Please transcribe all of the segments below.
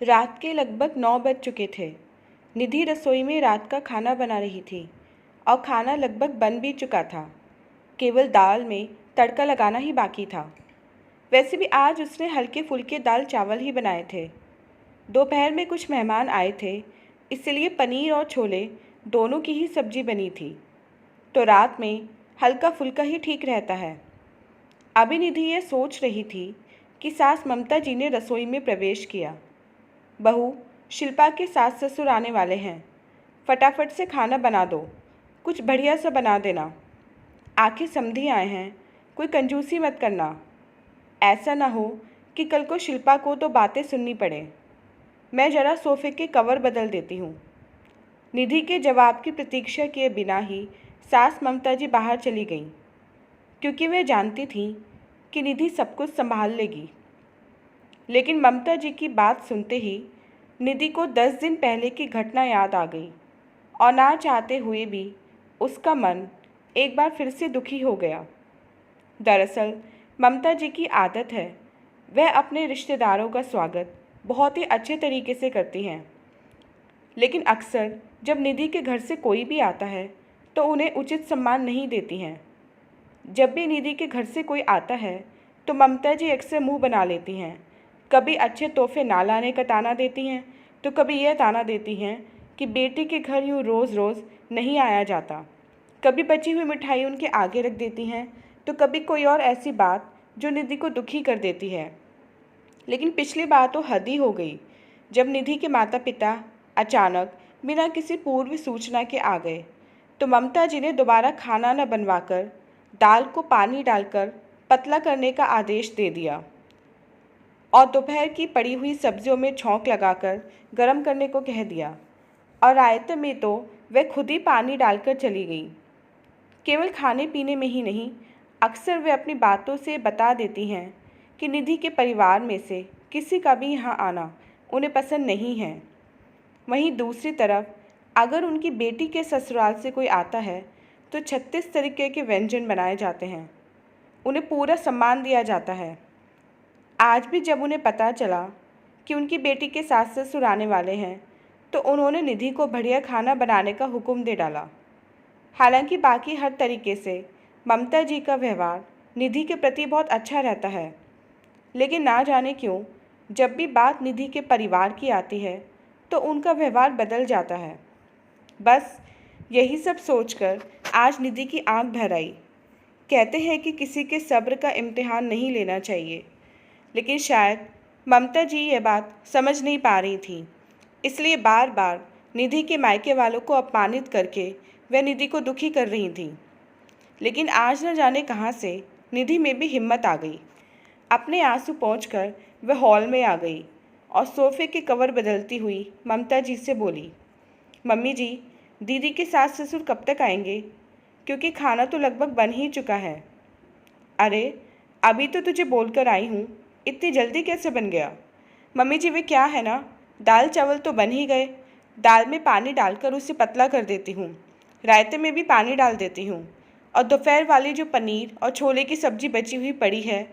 रात के लगभग 9 बज चुके थे। निधि रसोई में रात का खाना बना रही थी और खाना लगभग बन भी चुका था। केवल दाल में तड़का लगाना ही बाकी था। वैसे भी आज उसने हल्के फुल्के दाल चावल ही बनाए थे। दोपहर में कुछ मेहमान आए थे, इसलिए पनीर और छोले दोनों की ही सब्जी बनी थी। तो रात में हल्का फुल्का ही ठीक रहता है। अभी निधि ये सोच रही थी कि सास ममता जी ने रसोई में प्रवेश किया। बहू, शिल्पा के सास ससुर आने वाले हैं, फटाफट से खाना बना दो, कुछ बढ़िया सा बना देना। आखिर समधी आए हैं, कोई कंजूसी मत करना। ऐसा ना हो कि कल को शिल्पा को तो बातें सुननी पड़े। मैं ज़रा सोफ़े के कवर बदल देती हूँ। निधि के जवाब की प्रतीक्षा किए बिना ही सास ममता जी बाहर चली गईं, क्योंकि वह जानती थी कि निधि सब कुछ संभाल लेगी। लेकिन ममता जी की बात सुनते ही निधि को 10 दिन पहले की घटना याद आ गई और ना चाहते हुए भी उसका मन एक बार फिर से दुखी हो गया। दरअसल ममता जी की आदत है, वह अपने रिश्तेदारों का स्वागत बहुत ही अच्छे तरीके से करती हैं। लेकिन अक्सर जब निधि के घर से कोई भी आता है तो उन्हें उचित सम्मान नहीं देती हैं। जब भी निधि के घर से कोई आता है तो ममता जी अक्सर मुंह बना लेती हैं। कभी अच्छे तोहफे ना लाने का ताना देती हैं, तो कभी यह ताना देती हैं कि बेटी के घर यूँ रोज़ रोज़ नहीं आया जाता। कभी बची हुई मिठाई उनके आगे रख देती हैं, तो कभी कोई और ऐसी बात जो निधि को दुखी कर देती है। लेकिन पिछली बार तो हद ही हो गई, जब निधि के माता पिता अचानक बिना किसी पूर्व सूचना के आ गए, तो ममता जी ने दोबारा खाना न बनवाकर दाल को पानी डालकर पतला करने का आदेश दे दिया और दोपहर की पड़ी हुई सब्जियों में छौंक लगाकर गर्म करने को कह दिया। और रायते में तो वह खुद ही पानी डालकर चली गई। केवल खाने पीने में ही नहीं, अक्सर वे अपनी बातों से बता देती हैं कि निधि के परिवार में से किसी का भी यहाँ आना उन्हें पसंद नहीं है। वहीं दूसरी तरफ अगर उनकी बेटी के ससुराल से कोई आता है तो 36 तरीके के व्यंजन बनाए जाते हैं, उन्हें पूरा सम्मान दिया जाता है। आज भी जब उन्हें पता चला कि उनकी बेटी के सास ससुर आने वाले हैं, तो उन्होंने निधि को बढ़िया खाना बनाने का हुक्म दे डाला। हालांकि बाकी हर तरीके से ममता जी का व्यवहार निधि के प्रति बहुत अच्छा रहता है, लेकिन ना जाने क्यों जब भी बात निधि के परिवार की आती है तो उनका व्यवहार बदल जाता है। बस यही सब सोचकर आज निधि की आंख भर आई। कहते हैं कि किसी के सब्र का इम्तिहान नहीं लेना चाहिए, लेकिन शायद ममता जी ये बात समझ नहीं पा रही थी, इसलिए बार बार निधि के मायके वालों को अपमानित करके वह निधि को दुखी कर रही थी। लेकिन आज न जाने कहाँ से निधि में भी हिम्मत आ गई। अपने आंसू पोंछकर वह हॉल में आ गई और सोफे के कवर बदलती हुई ममता जी से बोली, मम्मी जी, दीदी के सास ससुर कब तक आएंगे? क्योंकि खाना तो लगभग बन ही चुका है। अरे, अभी तो तुझे बोलकर आई हूँ, इतनी जल्दी कैसे बन गया? मम्मी जी, वे क्या है ना, दाल चावल तो बन ही गए। दाल में पानी डालकर उसे पतला कर देती हूँ, रायते में भी पानी डाल देती हूँ, और दोपहर वाली जो पनीर और छोले की सब्ज़ी बची हुई पड़ी है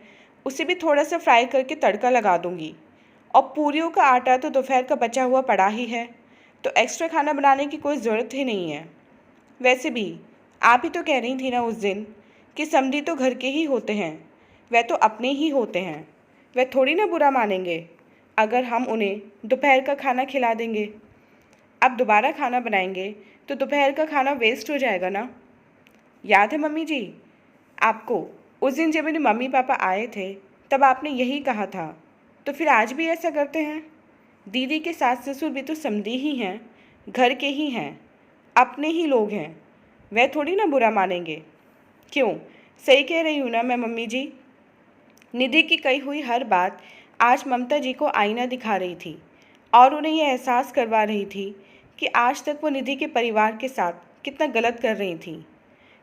उसे भी थोड़ा सा फ्राई करके तड़का लगा दूँगी। और पूरियों का आटा तो दोपहर का बचा हुआ पड़ा ही है, तो एक्स्ट्रा खाना बनाने की कोई ज़रूरत ही नहीं है। वैसे भी आप ही तो कह रही थी ना उस दिन कि समधी तो घर के ही होते हैं, वह तो अपने ही होते हैं, वह थोड़ी ना बुरा मानेंगे अगर हम उन्हें दोपहर का खाना खिला देंगे। अब दोबारा खाना बनाएंगे तो दोपहर का खाना वेस्ट हो जाएगा ना। याद है मम्मी जी, आपको उस दिन जब मेरे मम्मी पापा आए थे तब आपने यही कहा था, तो फिर आज भी ऐसा करते हैं। दीदी के सास ससुर भी तो समधी ही हैं, घर के ही हैं, अपने ही लोग हैं, वह थोड़ी ना बुरा मानेंगे। क्यों, सही कह रही हूँ ना मैं मम्मी जी? निधि की कही हुई हर बात आज ममता जी को आईना दिखा रही थी और उन्हें यह एहसास करवा रही थी कि आज तक वो निधि के परिवार के साथ कितना गलत कर रही थी।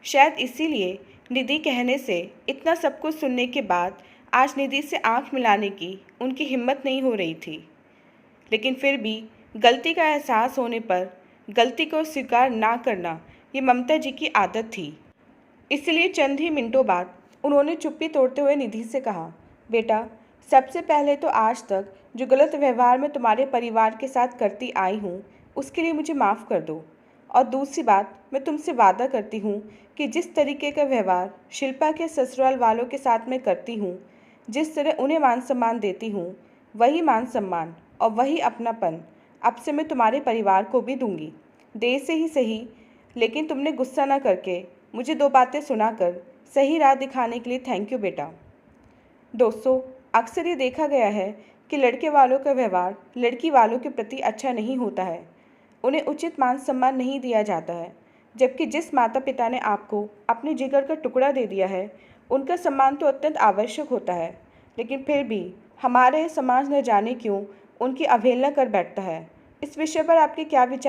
शायद इसीलिए निधि कहने से इतना सब कुछ सुनने के बाद आज निधि से आंख मिलाने की उनकी हिम्मत नहीं हो रही थी। लेकिन फिर भी गलती का एहसास होने पर गलती को स्वीकार ना करना ये ममता जी की आदत थी। इसलिए चंद ही मिनटों बाद उन्होंने चुप्पी तोड़ते हुए निधि से कहा, बेटा, सबसे पहले तो आज तक जो गलत व्यवहार मैं तुम्हारे परिवार के साथ करती आई हूँ उसके लिए मुझे माफ़ कर दो। और दूसरी बात, मैं तुमसे वादा करती हूँ कि जिस तरीके का व्यवहार शिल्पा के ससुराल वालों के साथ मैं करती हूँ, जिस तरह उन्हें मान सम्मान देती हूँ, वही मान सम्मान और वही अपनापन अब से मैं तुम्हारे परिवार को भी दूंगी। देर से ही सही, लेकिन तुमने गुस्सा ना करके मुझे दो बातें सुनाकर सही राह दिखाने के लिए थैंक यू बेटा। दोस्तों, अक्सर ये देखा गया है कि लड़के वालों का व्यवहार लड़की वालों के प्रति अच्छा नहीं होता है। उन्हें उचित मान सम्मान नहीं दिया जाता है, जबकि जिस माता पिता ने आपको अपने जिगर का टुकड़ा दे दिया है उनका सम्मान तो अत्यंत आवश्यक होता है। लेकिन फिर भी हमारे समाज न जाने क्यों उनकी अवहेलना कर बैठता है। इस विषय पर आपके क्या विचार?